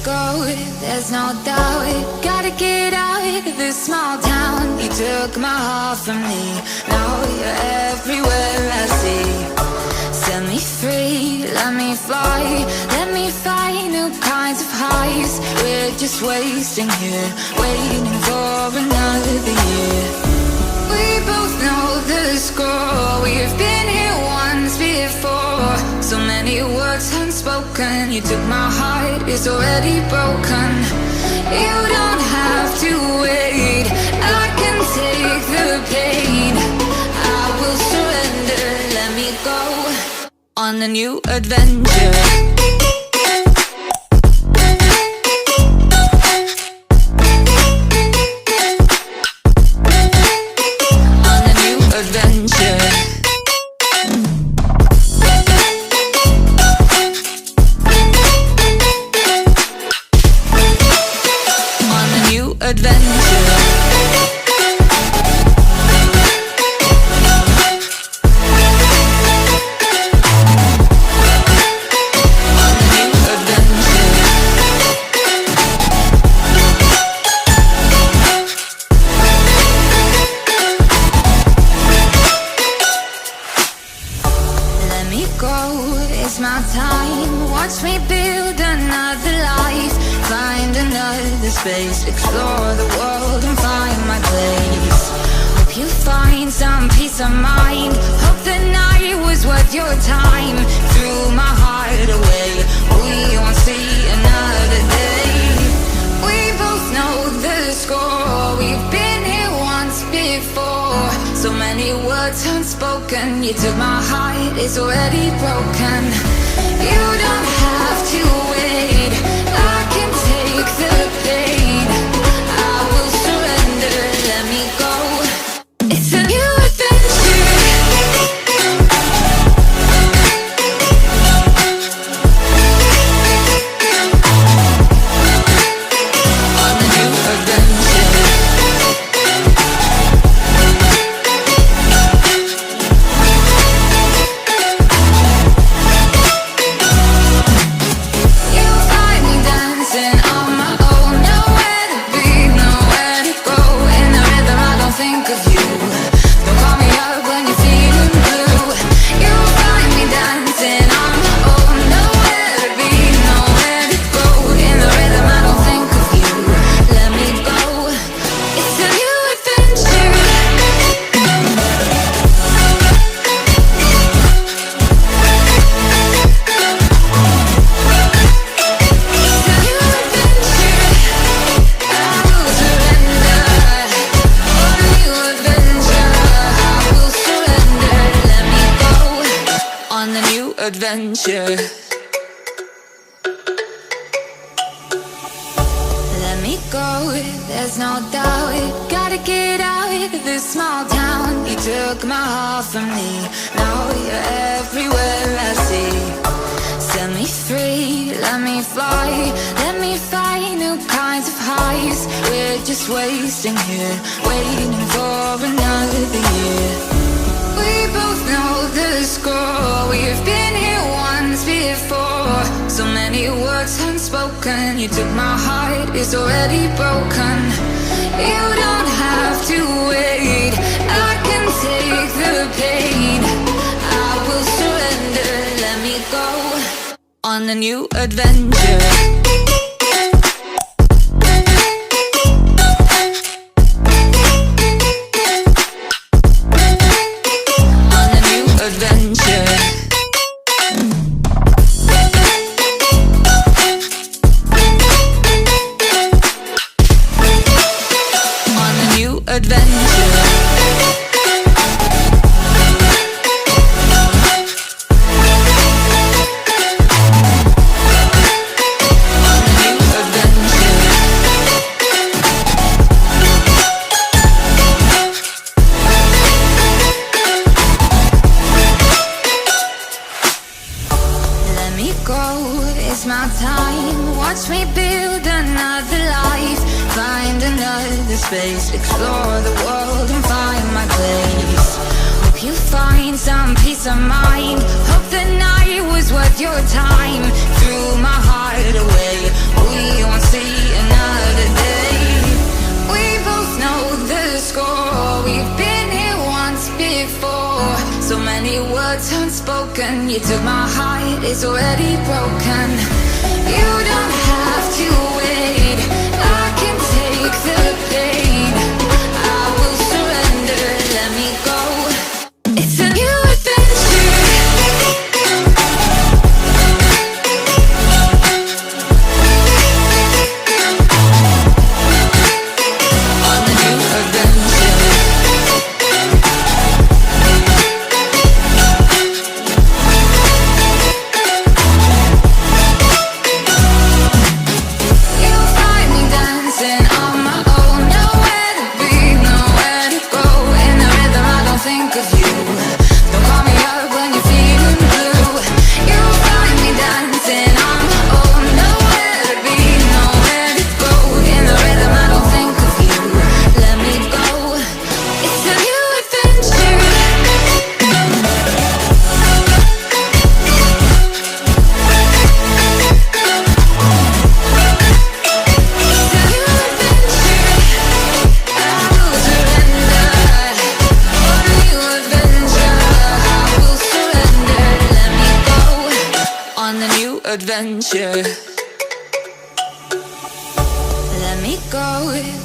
go, there's no doubt. Gotta get out of this small town. You took my heart from me, now you're everywhere I see. Set me free, let me fly, let me find new kinds of highs. We're just wasting here, waiting for another year. We both know the score, we've been here once before. So many words unspoken, you took my heart, it's already broken. You don't have to wait, I can take the pain. I will surrender, let me go on a new adventure. Space, explore the world and find my place. Hope you find some peace of mind. Hope the night was worth your time. Threw my heart away, we won't see another day. We both know the score, we've been here once before. So many words unspoken, you took my heart, it's already broken. You don't have to wait, I can take the pain. I will surrender, let me go. It's a new adventure. On a new adventure. You'll find me dancing on my own. Nowhere to be, nowhere to go. In the rhythm I don't think of you. Don't call me up when you're feeling blue. You'll find me dancing on my own. Nowhere to be, nowhere to go. In the rhythm I don't think of you. Let me go. It's a new adventure. On a new adventure. Let me go, there's no doubt. Gotta get out of this small town. You took my heart from me, now you're everywhere I see. Set me free, let me fly, let me find new kinds of highs. We're just wasting here, waiting for another year. We both know the score, we've been here once before. So many words unspoken, you took my heart, it's already broken. You don't have to wait, I can take the pain. I will surrender, let me go on a new adventure. It's my time, watch me build another life. Find another space, explore the world and find my place. Hope you find some peace of mind. Hope the night was worth your time. Threw my heart away, we before. So many words unspoken. You took my heart, it's already broken. You don't have to wait, I can take the pain. I will surrender, let me go. It's a new adventure. On the new adventure. You'll find me dancing on my own. Nowhere to be, nowhere to go. In the rhythm I don't think of you. Don't call me up when you're feeling blue. You'll find me dancing on my own. Nowhere to be, nowhere to go. In the rhythm I don't think of you. Let me go. It's a new adventure. Adventure. Let me go,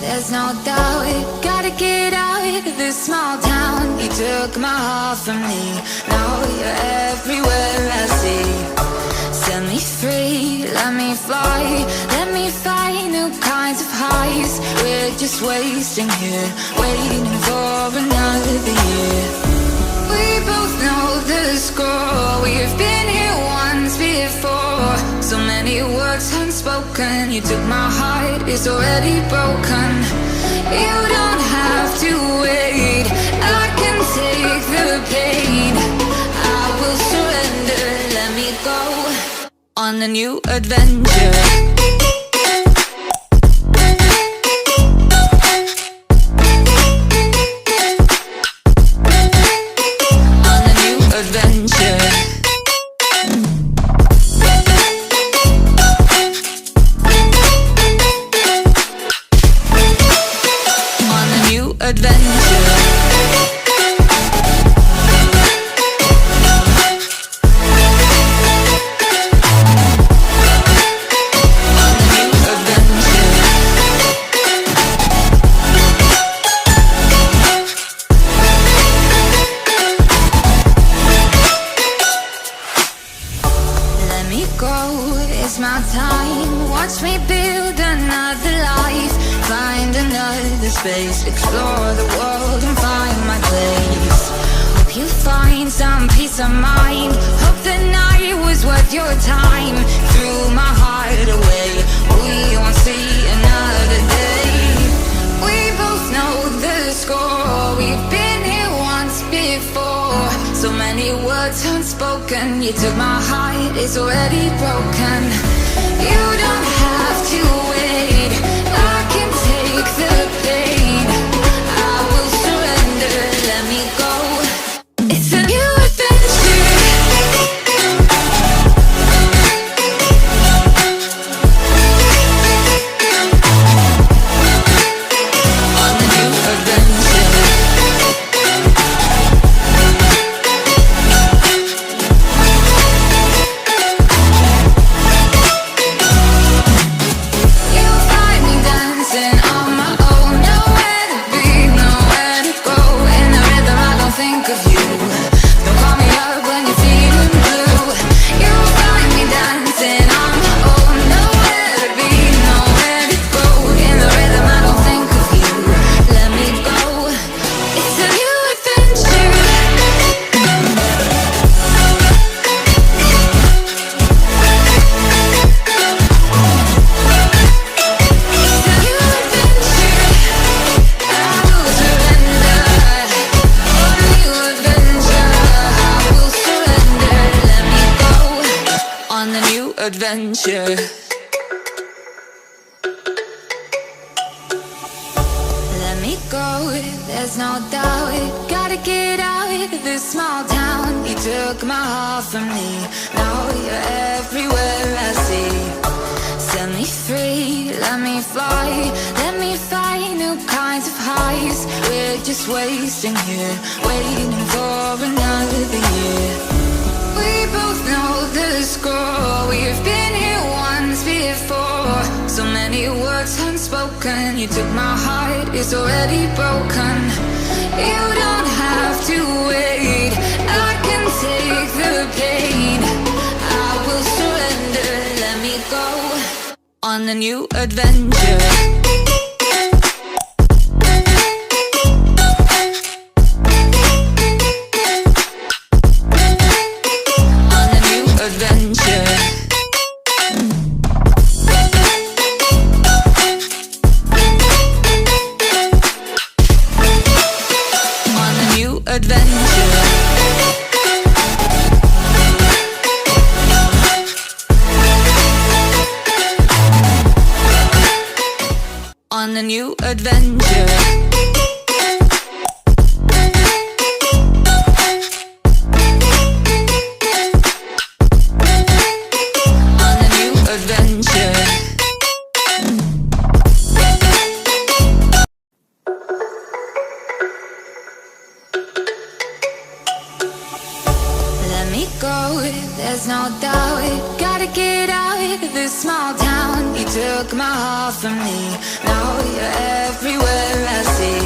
there's no doubt. Gotta get out of this small town. You took my heart from me, now you're everywhere I see. Set me free, let me fly. Let me find new kinds of highs. We're just wasting here, waiting for another year. We both know the score. We've been here once before. So many words unspoken. You took my heart, it's already broken. You don't have to wait, I can take the pain. I will surrender, let me go. On a new adventure. It's my time, watch me build another life. Find another space, explore the world and find my place. Hope you find some peace of mind. Hope the night was worth your time. Threw my heart away, we won't see another day. We both know the score, we've been here once before. So many words unspoken. You took my heart, it's already broken. You don't have to wait, I can take the pain. I will surrender, let me go. It's a new adventure. On the new adventure. Adventure. Let me go, there's no doubt. Gotta get out of this small town. You took my heart from me, now you're everywhere I see. Set me free, let me fly. Let me find new kinds of highs. We're just wasting here, waiting for unspoken. You took my heart, it's already broken. You don't have to wait, I can take the pain. I will surrender, let me go on a new adventure. On a new adventure. On a new adventure. Let me go, there's no doubt. Gotta get out of this small town. You took my heart from me, now you're everywhere I see.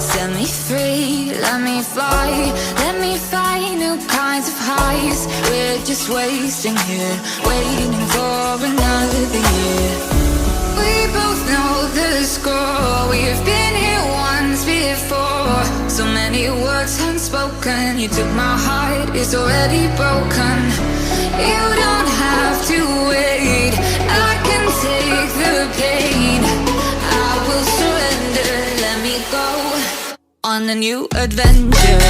Set me free, let me fly, let me find new kinds of highs. We're just wasting here, waiting for another year. We both know the score, we've been here once before. So many words unspoken, you took my heart, it's already broken. You don't have to wait, I can take the pain. I will surrender, let me go on a new adventure.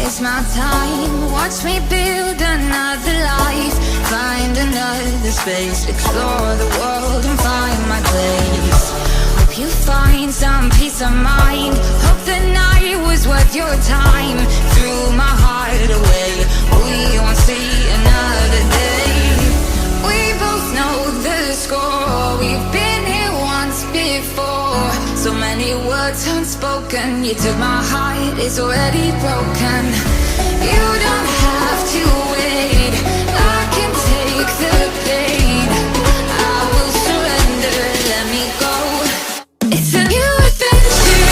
It's my time, watch me build another life. Find another space, explore the world and find my place. Hope you find some peace of mind. Hope the night was worth your time. Threw my heart away, we won't see another day. We both know the score, we've been here once before. So many words unspoken, you took my heart, it's already broken. You don't have to wait, I can take the pain. I will surrender, let me go. It's a new adventure.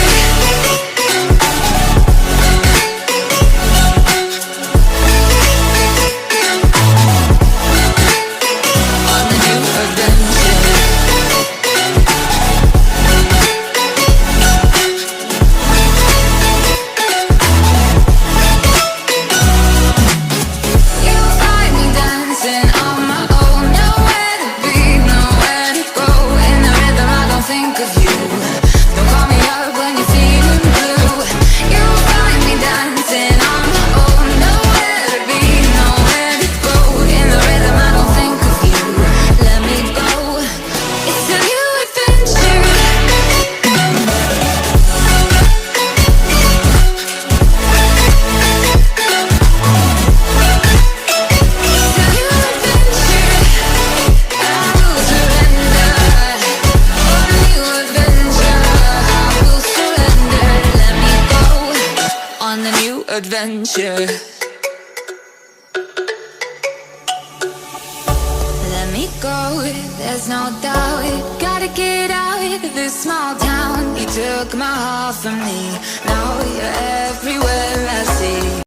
On a new adventure. Adventure. Let me go, there's no doubt. Gotta get out of this small town. You took my heart from me, now you're everywhere I see.